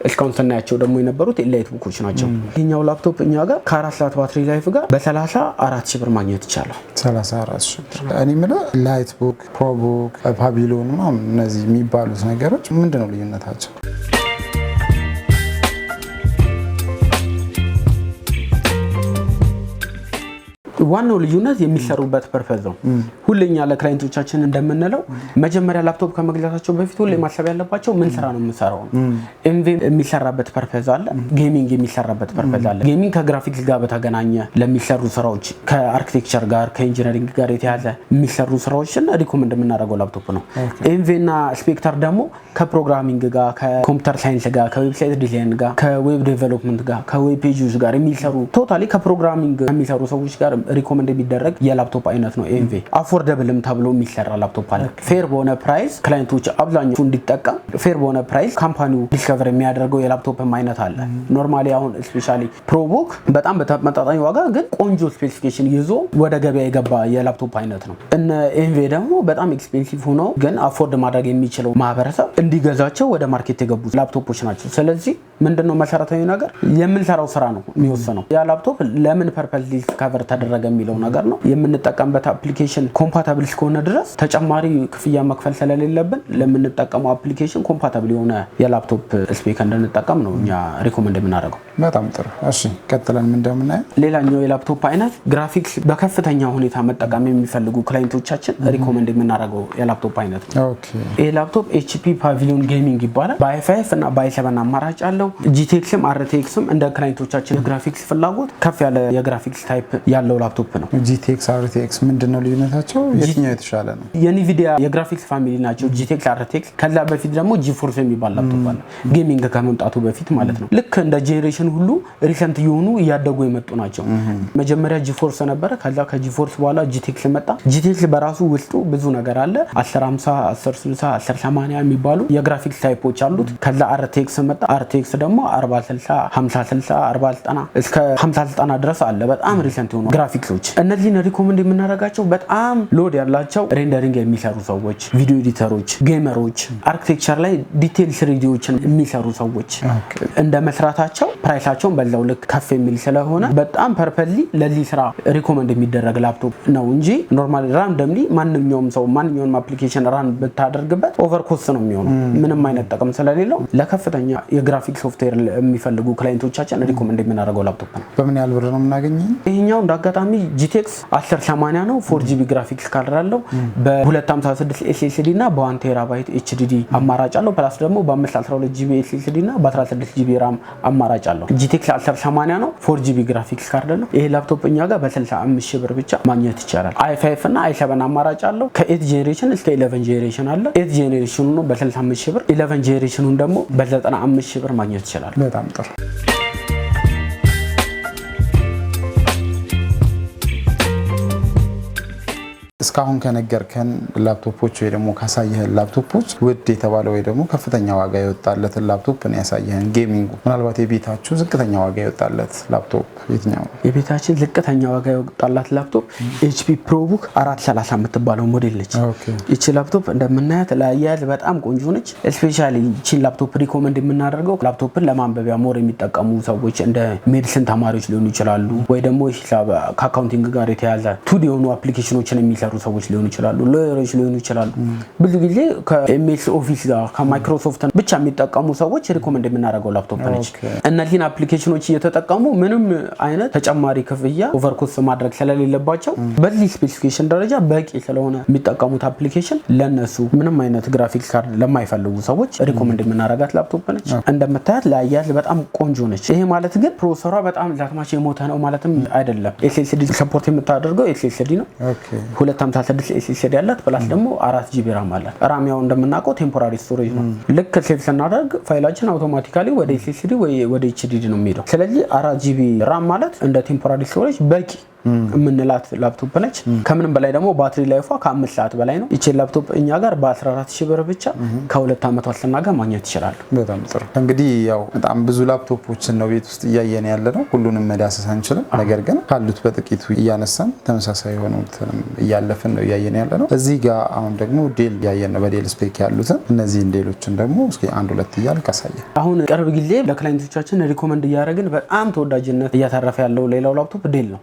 እስካሁን ስናያቸው ደግሞ የነበሩት ኤላይት ቡኮች ናቸው። ይሄኛው ላፕቶፕ እኛ ጋር ከ4 ሰዓት ባትሪ ላይፍ ጋር በ34 ሺህ ብር ማግኘት ይቻላል። 34 ሺህ ብር። እኔ የምለው ላይት ቡክ፣ ፕሮቡክ፣ ፓቪሊዮን ምናምን እነዚህ የሚባሉት ነገሮች ምንድነው ልዩነታቸው? ዋናው ልዩነት የሚሰሩበት ፐርፐዝ ነው። ሁሌኛ ለክላይንቶቻችን እንደምንለው መጀመሪያ ላፕቶፕ ከመግዛታቸው በፊት ሁሌ ማሰብ ያለባቸው ምን ስራ ነው የምሰራው። ኤንቪ የሚሰራበት ፐርፐዝ አለ፣ ጌሚንግ የሚሰራበት ፐርፐዝ አለ። ጌሚንግ ከግራፊክስ ጋር በተገናኘ ለሚሰሩ ስራዎች፣ ከአርኪቴክቸር ጋር ከኢንጂነሪንግ ጋር የተያዘ የሚሰሩ ስራዎችን ሪኮመንድ የምናደርገው ላፕቶፕ ነው። ኤንቪ እና ስፔክተር ደግሞ ከፕሮግራሚንግ ጋር፣ ከኮምፒውተር ሳይንስ ጋር፣ ከዌብሳይት ዲዛይን ጋር፣ ከዌብ ዴቨሎፕመንት ጋር፣ ከዌብ ፔጅስ ጋር የሚሰሩ ቶታሊ ከፕሮግራሚንግ የሚሰሩ ሰዎች ጋር ሪኮመንድ የሚደረግ የላፕቶፕ አይነት ነው። ኤንቪ አፎርደብልም ተብሎ የሚሰራ ላፕቶፕ አለ። ፌር በሆነ ፕራይስ ክላይንቶች አብዛኞቹ እንዲጠቀም ፌር በሆነ ፕራይስ ካምፓኒው ዲስከቨር የሚያደርገው የላፕቶፕም አይነት አለ። ኖርማሊ አሁን ስፔሻሊ ፕሮቡክ በጣም በተመጣጣኝ ዋጋ ግን ቆንጆ ስፔሲፊኬሽን ይዞ ወደ ገበያ የገባ የላፕቶፕ አይነት ነው። እነ ኤንቪ ደግሞ በጣም ኤክስፔንሲቭ ሆኖ ግን አፎርድ ማድረግ የሚችለው ማህበረሰብ እንዲገዛቸው ወደ ማርኬት የገቡ ላፕቶፖች ናቸው። ስለዚህ ምንድነው መሰረታዊ ነገር የምንሰራው ስራ ነው የሚወሰነው። ያ ላፕቶፕ ለምን ፐርፐዝ ዲስከቨር ተደረገ የሚለው ነገር ነው። የምንጠቀምበት አፕሊኬሽን ኮምፓታብል እስከሆነ ድረስ ተጨማሪ ክፍያ መክፈል ስለሌለብን ለምንጠቀመው አፕሊኬሽን ኮምፓታብል የሆነ የላፕቶፕ ስፔክ እንድንጠቀም ነው እኛ ሪኮመንድ የምናደርገው። በጣም ጥሩ። እሺ ቀጥለን ምን እንደምናየው ሌላኛው የላፕቶፕ አይነት ግራፊክስ በከፍተኛ ሁኔታ መጠቀም የሚፈልጉ ክላይንቶቻችን ሪኮመንድ የምናደርገው የላፕቶፕ አይነት ነው። ኦኬ ይሄ ላፕቶፕ HP ፓቪሊዮን ጌሚንግ ይባላል። በi5 እና በi7 አማራጭ አለው። GTXም RTXም እንደ ክላይንቶቻችን የግራፊክስ ፍላጎት ከፍ ያለ የግራፊክስ ታይፕ ያለው ላፕቶፕ ነው። GTX RTX ምንድነው ልዩነታቸው? የትኛው የተሻለ ነው? የኒቪዲያ የግራፊክስ ፋሚሊ ናቸው GTX RTX። ከዛ በፊት ደግሞ GeForce የሚባል ላፕቶፕ አለ ጌሚንግ ከመምጣቱ በፊት ማለት ነው። ልክ እንደ ጄኔሬሽን ሁሉ ሪሰንት የሆኑ እያደጉ የመጡ ናቸው። መጀመሪያ GeForce ነበረ። ከዛ ከGeForce በኋላ GTX መጣ። GTX በራሱ ውስጡ ብዙ ነገር አለ። 1050 1060 1080 የሚባሉ የግራፊክስ ታይፖች አሉት። ከዛ RTX መጣ። RTX ደግሞ 4060 5060 4090 እስከ 5090 ድረስ አለ። በጣም ሪሰንት የሆኑ ግራፊክሶች እነዚህን ሪኮመንድ የምናደርጋቸው በጣም ሎድ ያላቸው ሬንደሪንግ የሚሰሩ ሰዎች፣ ቪዲዮ ኤዲተሮች፣ ጌመሮች፣ አርኪቴክቸር ላይ ዲቴል ስሪዲዎችን የሚሰሩ ሰዎች እንደ መስራታቸው ፕራይሳቸውን በዛው ልክ ከፍ የሚል ስለሆነ በጣም ፐርፐሊ ለዚህ ስራ ሪኮመንድ የሚደረግ ላፕቶፕ ነው እንጂ ኖርማል ራንደምሊ ማንኛውም ሰው ማንኛውም አፕሊኬሽን ራን ብታደርግበት ኦቨርኮስት ነው የሚሆነው። ምንም አይነት ጥቅም ስለሌለው ለከፍተኛ የግራፊክ ሶፍትዌር የሚፈልጉ ክላይንቶቻችን ሪኮመንድ የምናደርገው ላፕቶፕ ነው። በምን ያህል ብር ነው የምናገኘው? ይሄኛው እንዳጋጣሚ GTX 1080 ነው 4GB ግራፊክስ ካርድ አለው። በ256 SSD እና በ1 TB HDD አማራጭ አለው። ፕላስ ደግሞ በ512GB SSD እና በ16GB RAM አማራጭ አለው። GTX 1080 ነው 4GB ግራፊክስ ካርድ አለው። ይሄ ላፕቶፕ እኛ ጋር በ65 ሺህ ብር ብቻ ማግኘት ይቻላል። i5 እና i7 አማራጭ አለው። ከ8 ጄኔሬሽን እስከ 11 ጄኔሬሽን አለ። 8 ጄኔሬሽኑ ነው በ65 ሺህ ብር፣ 11 ጄኔሬሽኑን ደግሞ በ95 ሺህ ብር ማግኘት ይችላል። በጣም ጥሩ። እስካሁን ከነገርከን ላፕቶፖች ወይ ደግሞ ካሳየህን ላፕቶፖች ውድ የተባለ ወይ ደግሞ ከፍተኛ ዋጋ የወጣለትን ላፕቶፕ ነው ያሳየህን። ጌሚንጉ ምናልባት የቤታችሁ ዝቅተኛ ዋጋ የወጣለት ላፕቶፕ የትኛው ነው? የቤታችን ዝቅተኛ ዋጋ የወጣላት ላፕቶፕ HP ProBook 430 የምትባለው ሞዴል ነች። እቺ ላፕቶፕ እንደምናያት ለአያያዝ በጣም ቆንጆ ነች። ስፔሻሊ እቺን ላፕቶፕ ሪኮመንድ የምናደርገው ላፕቶፕን ለማንበቢያ ሞር የሚጠቀሙ ሰዎች እንደ ሜዲሲን ተማሪዎች ሊሆኑ ይችላሉ፣ ወይ ደግሞ ሂሳብ ከአካውንቲንግ ጋር የተያዘ ቱድ የሆኑ አፕሊኬሽኖችን የሚሰሩ ሰዎች ሊሆኑ ይችላሉ፣ ሎየሮች ሊሆኑ ይችላሉ። ብዙ ጊዜ ከኤምኤስ ኦፊስ ጋር ከማይክሮሶፍት ብቻ የሚጠቀሙ ሰዎች ሪኮመንድ የምናደርገው ላፕቶፕ ነች። እነዚህን አፕሊኬሽኖች እየተጠቀሙ ምንም አይነት ተጨማሪ ክፍያ ኦቨርኮስት ማድረግ ስለሌለባቸው በዚህ ስፔሲፊኬሽን ደረጃ በቂ ስለሆነ የሚጠቀሙት አፕሊኬሽን ለነሱ ምንም አይነት ግራፊክስ ካርድ ለማይፈልጉ ሰዎች ሪኮመንድ የምናደርጋት ላፕቶፕ ነች። እንደምታያት ለአያያዝ በጣም ቆንጆ ነች። ይሄ ማለት ግን ፕሮሰሰሯ በጣም ዛትማች የሞተ ነው ማለትም አይደለም። SSD ሰፖርት የምታደርገው SSD ነው። 256 SSD ያላት ፕላስ ደግሞ 4GB RAM አላት። RAM ያው እንደምናውቀው ቴምፖራሪ ስቶሬጅ ነው። ልክ ሴቭ ስናደርግ ፋይላችን አውቶማቲካሊ ወደ SSD ወይ ወደ HDD ነው የሚሄደው። ስለዚህ 4GB RAM ማለት እንደ ቴምፖራሪ ስቶሬጅ በቂ የምንላት ላፕቶፕ ነች። ከምንም በላይ ደግሞ ባትሪ ላይፏ ከ5 ሰዓት በላይ ነው። እቺ ላፕቶፕ እኛ ጋር በ14000 ብር ብቻ ከ2 ዓመት ዋስትና ጋር ማግኘት ይችላል። በጣም ጥሩ። እንግዲህ ያው በጣም ብዙ ላፕቶፖችን ነው ቤት ውስጥ እያየን ያለ ነው። ሁሉንም መዳሰስ አንችልም። ነገር ግን ካሉት በጥቂቱ እያነሳን ተመሳሳይ የሆኑትንም እያለፍን ነው እያየን ያለ ነው። እዚህ ጋር አሁን ደግሞ ዴል እያየን ነው፣ በዴል ስፔክ ያሉትን እነዚህን ዴሎችን ደግሞ እስኪ አንድ ሁለት እያልን ካሳየ አሁን ቅርብ ጊዜ ለክላይንቶቻችን ሪኮመንድ እያደረግን በጣም ተወዳጅነት እያተረፈ ያለው ሌላው ላፕቶፕ ዴል ነው።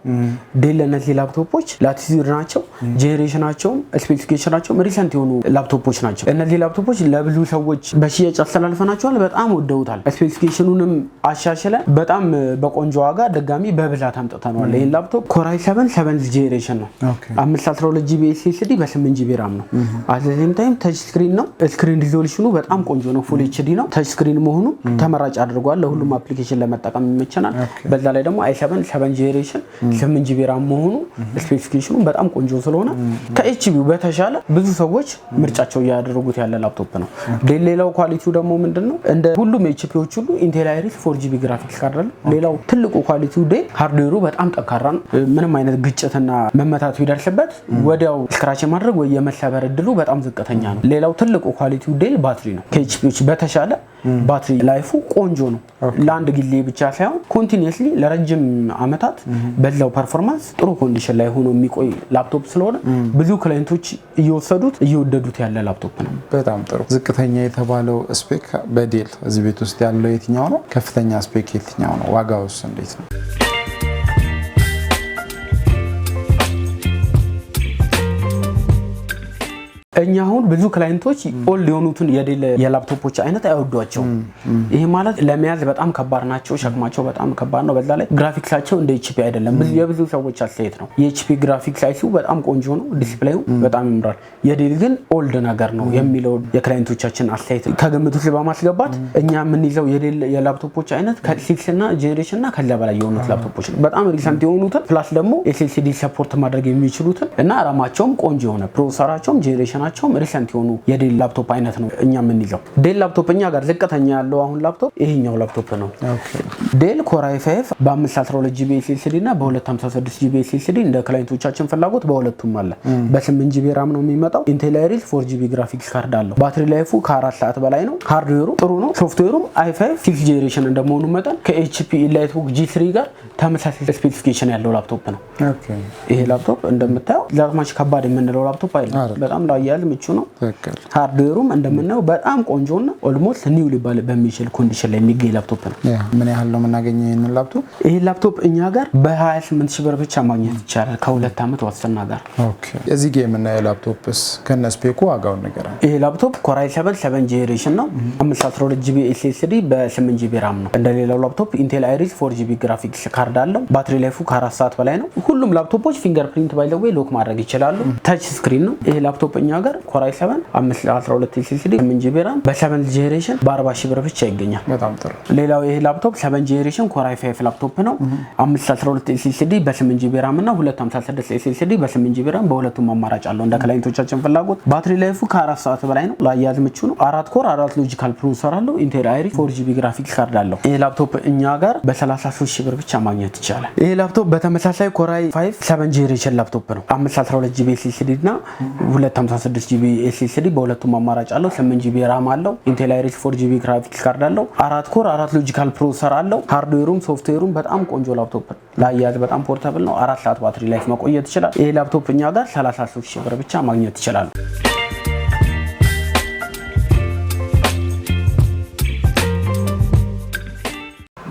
ዴል እነዚህ ላፕቶፖች ላቲቲዩድ ናቸው። ጄኔሬሽናቸውም ስፔሲፊኬሽናቸውም ሪሰንት የሆኑ ላፕቶፖች ናቸው። እነዚህ ላፕቶፖች ለብዙ ሰዎች በሽያጭ አስተላልፈናቸዋል። በጣም ወደውታል። ስፔሲፊኬሽኑንም አሻሽለን በጣም በቆንጆ ዋጋ ድጋሚ በብዛት አምጥተናል። ይሄን ላፕቶፕ Core i7 7th ጄኔሬሽን ነው። 512GB SSD በ8GB RAM ነው። አት ዘ ሴም ታይም ታች ስክሪን ነው። ስክሪን ሪዞሉሽኑ በጣም ቆንጆ ነው። ፉል HD ነው። ታች ስክሪን መሆኑ ተመራጭ አድርጓል። ለሁሉም አፕሊኬሽን ለመጠቀም ይመቸናል። በዛ ላይ ደግሞ i7 7th ጄኔሬሽን 8GB RAM መሆኑ ስፔሲፊኬሽኑ በጣም ቆንጆ ስለሆነ ከኤችፒ በተሻለ ብዙ ሰዎች ምርጫቸው ያደረጉት ያለ ላፕቶፕ ነው። ሌላው ኳሊቲው ደግሞ ምንድነው? እንደ ሁሉም ኤችፒዎች ሁሉ ኢንቴል አይሪስ 4GB ግራፊክስ ካርድ አለ። ሌላው ትልቁ ኳሊቲው ዴል ሃርድዌሩ በጣም ጠንካራ ነው። ምንም አይነት ግጭትና መመታቱ ይደርስበት ወዲያው ስክራች ማድረግ ወይ የመሰበር እድሉ በጣም ዝቅተኛ ነው። ሌላው ትልቁ ኳሊቲው ዴል ባትሪ ነው። ከኤችፒዎች በተሻለ ባትሪ ላይፉ ቆንጆ ነው ለአንድ ጊዜ ብቻ ሳይሆን ኮንቲኒየስሊ ለረጅም አመታት በዛው ፐርፎርማንስ ጥሩ ኮንዲሽን ላይ ሆኖ የሚቆይ ላፕቶፕ ስለሆነ ብዙ ክላይንቶች እየወደዱት ያለ ላፕቶፕ ነው። በጣም ጥሩ። ዝቅተኛ የተባለው ስፔክ በዴል እዚህ ቤት ውስጥ ያለው የትኛው ነው? ከፍተኛ ስፔክ የትኛው ነው? ዋጋውስ እንዴት ነው? እኛ አሁን ብዙ ክላይንቶች ኦልድ የሆኑትን የዴል የላፕቶፖች አይነት አይወዷቸውም። ይሄ ማለት ለመያዝ በጣም ከባድ ናቸው፣ ሸክማቸው በጣም ከባድ ነው። በዛ ላይ ግራፊክሳቸው እንደ HP አይደለም። የብዙ ሰዎች አስተያየት ነው። የHP ግራፊክስ አይሲው በጣም ቆንጆ ነው፣ ዲስፕሌዩ በጣም ያምራል። የዴል ግን ኦልድ ነገር ነው የሚለው የክላይንቶቻችን አስተያየት ከግምት ውስጥ በማስገባት እኛ የምንይዘው የዴል የላፕቶፖች አይነት ከ6 እና ጄኔሬሽን እና ከዛ በላይ የሆኑት ላፕቶፖች ነው። በጣም ሪሰንት የሆኑትን ፕላስ ደግሞ SSD ሰፖርት ማድረግ የሚችሉትን እና ራማቸውም ቆንጆ የሆነ ፕሮሰሰራቸውም ጄኔሬሽን ሪሰንት የሆኑ የዴል ላፕቶፕ አይነት ነው እኛ የምንይዘው። ዴል ላፕቶፕ እኛ ጋር ዝቅተኛ ያለው አሁን ላፕቶፕ ይሄኛው ላፕቶፕ ነው። ዴል ኮር i5 በ512GB SSD እና በ256GB SSD እንደ ክላይንቶቻችን ፍላጎት በሁለቱም አለ። በ8GB RAM ነው የሚመጣው። ኢንቴል አይሪስ 4GB ግራፊክስ ካርድ አለው። ባትሪ ላይፉ ከ4 ሰዓት በላይ ነው። ሃርድዌሩ ጥሩ ነው። ሶፍትዌሩም i5 6 ጄኔሬሽን እንደመሆኑ መጠን ከHP EliteBook G3 ጋር ተመሳሳይ ስፔሲፊኬሽን ያለው ላፕቶፕ ነው። ይሄ ላፕቶፕ እንደምታየው ዛትማች ከባድ የምንለው ላፕቶፕ አይደለም። በጣም ላያያዝ ምቹ ነው። ሃርድዌሩም እንደምናየው በጣም ቆንጆና ኦልሞስት ኒው ሊባል በሚችል ኮንዲሽን ላይ የሚገኝ ላፕቶፕ ነው። ምን ያህል ነው የምናገኘው ይሄንን ላፕቶፕ? ይሄ ላፕቶፕ እኛ ጋር በ28000 ብር ብቻ ማግኘት ይቻላል ከ2 ዓመት ዋስትና ጋር። እዚህ ጋር የምናየው ላፕቶፕስ ከነ ስፔኩ ዋጋውን ነገር ይሄ ላፕቶፕ ኮር i7 7 ጄኔሬሽን ነው። 512GB SSD በ8GB RAM ነው። እንደሌላው ላፕቶፕ ኢንቴል አይሪስ 4GB ግራፊክስ ካርድ አለው። ባትሪ ላይፉ ከ4 ሰዓት በላይ ነው። ሁሉም ላፕቶፖች ፊንገርፕሪንት ባይ ዘ ዌይ ሎክ ማድረግ ይችላሉ። ታች ስክሪን ነው። ይሄ ላፕቶፕ እኛ ጋር ኮር i7 512 SSD 8GB RAM በ7 ጄኔሬሽን በ40000 ብር ብቻ ይገኛል። በጣም ጥሩ። ሌላው ይሄ ላፕቶፕ 7 ጄኔሬሽን ኮር i5 ላፕቶፕ ነው። 512 SSD በ8GB RAM እና 256 SSD በ8GB RAM በሁለቱም አማራጭ አለው እንደ ክላይንቶቻችን ፍላጎት። ባትሪ ላይፉ ከ4 ሰዓት በላይ ነው። ላያያዝ ምቹ ነው። 4 ኮር 4 ሎጂካል ፕሮሰሰር አለው። ኢንቴል አይሪስ 4GB ግራፊክስ ካርድ አለው። ይሄ ላፕቶፕ እኛ ጋር በ33000 ብር ብቻ ማግኘት ይቻላል። ይሄ ላፕቶፕ በተመሳሳይ ኮር i5 7 ጄኔሬሽን ላፕቶፕ ነው። 512GB SSD እና 256GB SSD በሁለቱም አማራጭ አለው። 8GB RAM አለው። ኢንቴል አይሪስ 4GB ግራፊክስ ካርድ አለው። 4 ኮር 4 ሎጂካል ፕሮሰሰር አለው። ሃርድዌሩም ሶፍትዌሩም በጣም ቆንጆ ላፕቶፕ ነው። ላያያዝ በጣም ፖርታብል ነው። 4 ሰዓት ባትሪ ላይፍ መቆየት ይችላል። ይሄ ላፕቶፕ እኛ ጋር 33000 ብር ብቻ ማግኘት ይችላል።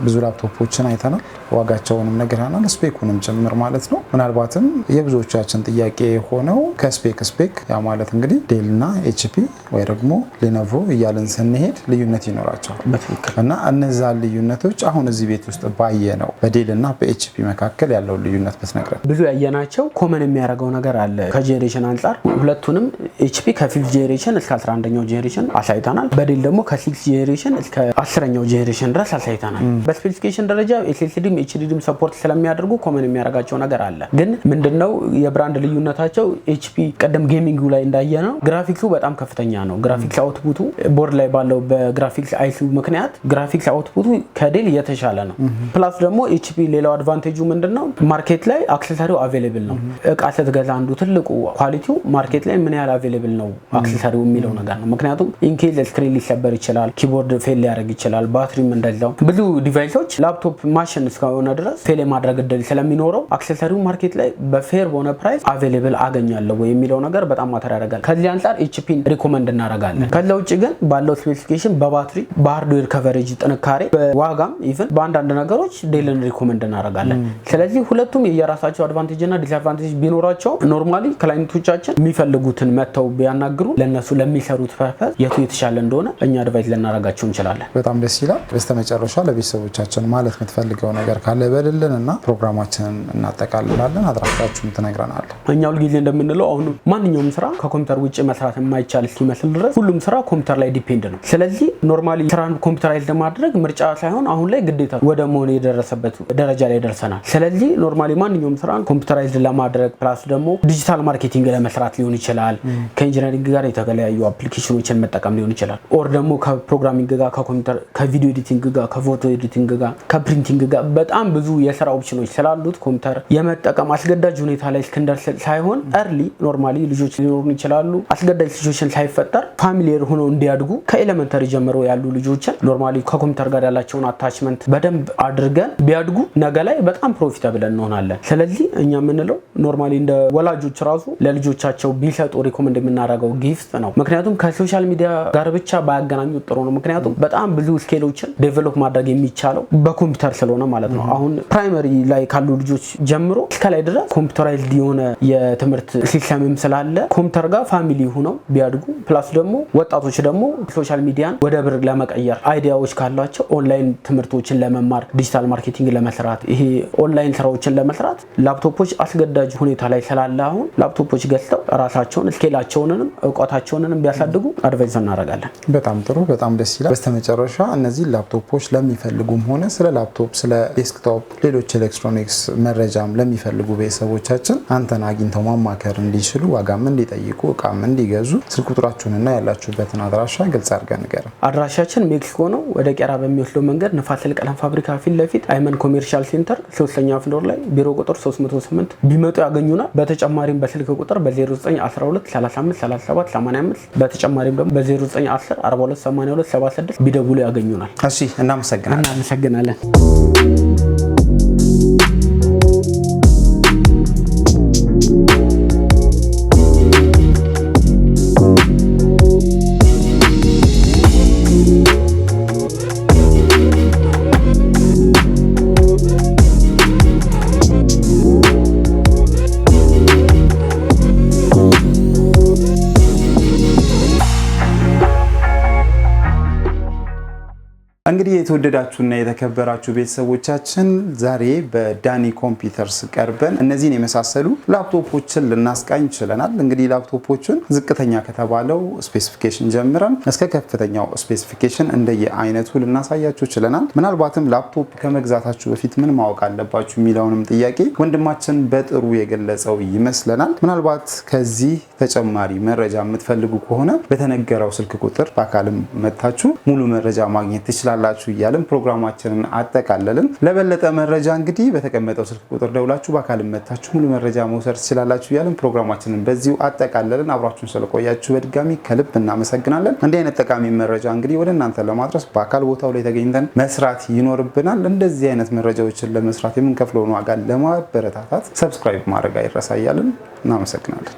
ብዙ ላፕቶፖችን አይተናል። ዋጋቸውንም ነግረናል፣ ስፔኩንም ጭምር ማለት ነው። ምናልባትም የብዙዎቻችን ጥያቄ ሆነው ከስፔክ ያ ማለት እንግዲህ ዴል እና HP ወይ ደግሞ ሌኖቮ እያልን ስንሄድ ልዩነት ይኖራቸዋል እና እነዛ ልዩነቶች አሁን እዚህ ቤት ውስጥ ባየ ነው በዴል እና በHP መካከል ያለው ልዩነት ብትነግረን። ብዙ ያየናቸው ኮመን የሚያደርገው ነገር አለ። ከጄኔሬሽን አንፃር ሁለቱንም HP ከ5 ጄኔሬሽን እስከ 11ኛው ጄኔሬሽን አሳይተናል። በዴል ደግሞ ከ6 ጄኔሬሽን እስከ 10ኛው ጄኔሬሽን ድረስ አሳይተናል። በስፔሲፊኬሽን ደረጃ SSDም HDDም ሰፖርት ስለሚያደርጉ ኮመን የሚያደርጋቸው ነገር አለ። ግን ምንድነው የብራንድ ልዩነታቸው? HP ቀደም ጌሚንግ ላይ እንዳየነው ግራፊክሱ በጣም ከፍተኛ ነው። ግራፊክስ አውትፑቱ ቦርድ ላይ ባለው በግራፊክስ አይሲው ምክንያት ግራፊክስ አውትፑቱ ከዴል የተሻለ ነው። ፕላስ ደግሞ HP ሌላው አድቫንቴጁ ምንድነው? ማርኬት ላይ አክሰሰሪው አቬሌብል ነው። እቃ ስትገዛ አንዱ ትልቁ ኳሊቲው ማርኬት ላይ ምን ያህል አቬሌብል ነው አክሰሰሪው የሚለው ነገር ነው። ምክንያቱም ኢንኬዝ ስክሪን ሊሰበር ይችላል፣ ኪቦርድ ፌል ሊያደርግ ይችላል፣ ባትሪም እንደዛው ብዙ ዲቫይሶች ላፕቶፕ ማሽን እስከሆነ ድረስ ፌል ማድረግ እድል ስለሚኖረው አክሰሰሪው ማርኬት ላይ በፌር በሆነ ፕራይስ አቬሌብል አገኛለሁ ወይ የሚለው ነገር በጣም ማተር ያደርጋል። ከዚህ አንፃር HPን ሪኮመንድ እናደርጋለን። ከዛ ውጭ ግን ባለው ስፔሲፊኬሽን በባትሪ በሃርድዌር ከቨሬጅ ጥንካሬ በዋጋም ኢቭን በአንዳንድ ነገሮች ዴልን ሪኮመንድ እናደርጋለን። ስለዚህ ሁለቱም የራሳቸው አድቫንቴጅ እና ዲስአድቫንቴጅ ቢኖራቸው ኖርማሊ ክላይንቶቻችን የሚፈልጉትን መተው ቢያናግሩ ለነሱ ለሚሰሩት ፐርፐዝ የቱ የተሻለ እንደሆነ እኛ አድቫይስ ልናደርጋቸው እንችላለን። በጣም ደስ ይላል። በስተመጨረሻ ለቤተሰቦቻችን ማለት የምትፈልገው ነገር ካለ በልልን እና ፕሮግራማችንን እናጠቃልላለን። አድራሻችሁን ትነግረናለህ። እኛ ሁልጊዜ እንደምንለው አሁን ማንኛውም ስራ ከኮምፒውተር ውጭ መስራት የማይቻል እስኪመስል ድረስ ሁሉም ስራ ኮምፒውተር ላይ ዲፔንድ ነው። ስለዚህ ኖርማሊ ስራን ኮምፒውተራይዝ ለማድረግ ምርጫ ሳይሆን አሁን ላይ ግዴታ ወደ መሆን የደረሰበት ደረጃ ላይ ደርሰናል። ስለዚህ ኖርማሊ ማንኛውም ስራን ኮምፒውተራይዝ ለማድረግ ፕላስ ደግሞ ዲጂታል ማርኬቲንግ ለመስራት ሊሆን ይችላል፣ ከኢንጂነሪንግ ጋር የተለያዩ አፕሊኬሽኖችን መጠቀም ሊሆን ይችላል፣ ኦር ደግሞ ከፕሮግራሚንግ ጋር ከኮምፒውተር ከቪዲዮ ኤዲቲንግ ጋር ከፎቶ ኤዲቲንግ ጋር ከፕሪንቲንግ ጋር በጣም ብዙ የስራ ኦፕሽኖች ስላሉት ኮምፒውተር የመጠቀም አስገዳጅ ሁኔታ ላይ እስክንደርስ ሳይሆን early ኖርማሊ ልጆች ሊኖሩን ይችላሉ አስገዳጅ ሲቹዌሽን ሳይፈጠር ፋሚሊየር ሆነው እንዲያድጉ ከኤሌመንተሪ ጀምሮ ያሉ ልጆችን ኖርማሊ ከኮምፒውተር ጋር ያላቸውን አታችመንት በደንብ አድርገን ቢያድጉ ነገ ላይ በጣም ፕሮፊታብል እንሆናለን። ስለዚህ እኛ የምንለው ኖርማሊ እንደ ወላጆች ራሱ ለልጆቻቸው ቢሰጡ ሪኮመንድ የምናደርገው ጊፍት ነው። ምክንያቱም ከሶሻል ሚዲያ ጋር ብቻ ባያገናኙት ጥሩ ነው። ምክንያቱም በጣም ብዙ ስኬሎችን ዴቨሎፕ ማድረግ የሚቻለው በኮምፒውተር ስለሆነ ማለት ነው። አሁን ፕራይመሪ ላይ ካሉ ልጆች ጀምሮ እስከ ላይ ድረስ ኮምፒውተራይዝድ የሆነ የትምህርት ሲስተምም ስላለ ኮምፒውተር ጋር ፋሚሊ ሆነው ቢያድጉ ፕላስ ደግሞ ወጣቶች ደግሞ ሶሻል ሚዲያን ወደ ብር ለመቀየር አይዲያዎች ካሏቸው ኦንላይን ትምህርቶችን ለመማር ዲጂታል ማርኬቲንግ ለመስራት ይሄ ኦንላይን ስራዎችን ለመስራት ላፕቶፖች አስገዳጅ ሁኔታ ላይ ስላለ አሁን ላፕቶፖች ገዝተው ራሳቸውን ስኬላቸውንንም እውቀታቸውንንም ቢያሳድጉ አድቫይስ እናደርጋለን። በጣም ጥሩ በጣም ደስ ይላል። በስተመጨረሻ እነዚህ ላፕቶፖች ለሚፈልጉም ሆነ ስለ ላፕቶፕ ስለ ዴስክቶፕ ሌሎች ኤሌክትሮኒክስ መረጃም ለሚፈልጉ ቤተሰቦቻችን አንተን አግኝተው ማማከር እንዲችሉ ዋጋም እንዲጠይቁ እቃም እንዲገዙ ስልክ ቁጥራችሁንና ያላችሁበትን አድራሻ ግልጽ አድርገን ንገረን። አድራሻችን ሜክሲኮ ነው። ወደ ቄራ በሚወስደው መንገድ ንፋስ ስልክ ቀለም ፋብሪካ ፊት ለፊት አይመን ኮሜርሻል ሴንተር 3ኛ ፍሎር ላይ ቢሮ ቁጥር 308 ቢመጡ ያገኙናል። በተጨማሪም በስልክ ቁጥር በ0912 35 37 85 በተጨማሪም ደግሞ በ0910 42 82 76 ቢደውሉ ያገኙናል። እሺ እናመሰግናለን። እንግዲህ የተወደዳችሁና የተከበራችሁ ቤተሰቦቻችን ዛሬ በዳኒ ኮምፒውተርስ ቀርበን እነዚህን የመሳሰሉ ላፕቶፖችን ልናስቃኝ ችለናል። እንግዲህ ላፕቶፖችን ዝቅተኛ ከተባለው ስፔሲፊኬሽን ጀምረን እስከ ከፍተኛው ስፔሲፊኬሽን እንደየአይነቱ ልናሳያችሁ ችለናል። ምናልባትም ላፕቶፕ ከመግዛታችሁ በፊት ምን ማወቅ አለባችሁ የሚለውንም ጥያቄ ወንድማችን በጥሩ የገለጸው ይመስለናል። ምናልባት ከዚህ ተጨማሪ መረጃ የምትፈልጉ ከሆነ በተነገረው ስልክ ቁጥር በአካልም መታችሁ ሙሉ መረጃ ማግኘት ትችላላችሁ እያልን ፕሮግራማችንን አጠቃለልን። ለበለጠ መረጃ እንግዲህ በተቀመጠው ስልክ ቁጥር ደውላችሁ በአካል መታችሁ ሙሉ መረጃ መውሰድ ትችላላችሁ እያልን ፕሮግራማችንን በዚሁ አጠቃለልን። አብራችሁን ስለቆያችሁ በድጋሚ ከልብ እናመሰግናለን። እንዲህ አይነት ጠቃሚ መረጃ እንግዲህ ወደ እናንተ ለማድረስ በአካል ቦታው ላይ ተገኝተን መስራት ይኖርብናል። እንደዚህ አይነት መረጃዎችን ለመስራት የምንከፍለውን ዋጋ ለማበረታታት ሰብስክራይብ ማድረግ አይረሳ እያልን እናመሰግናለን።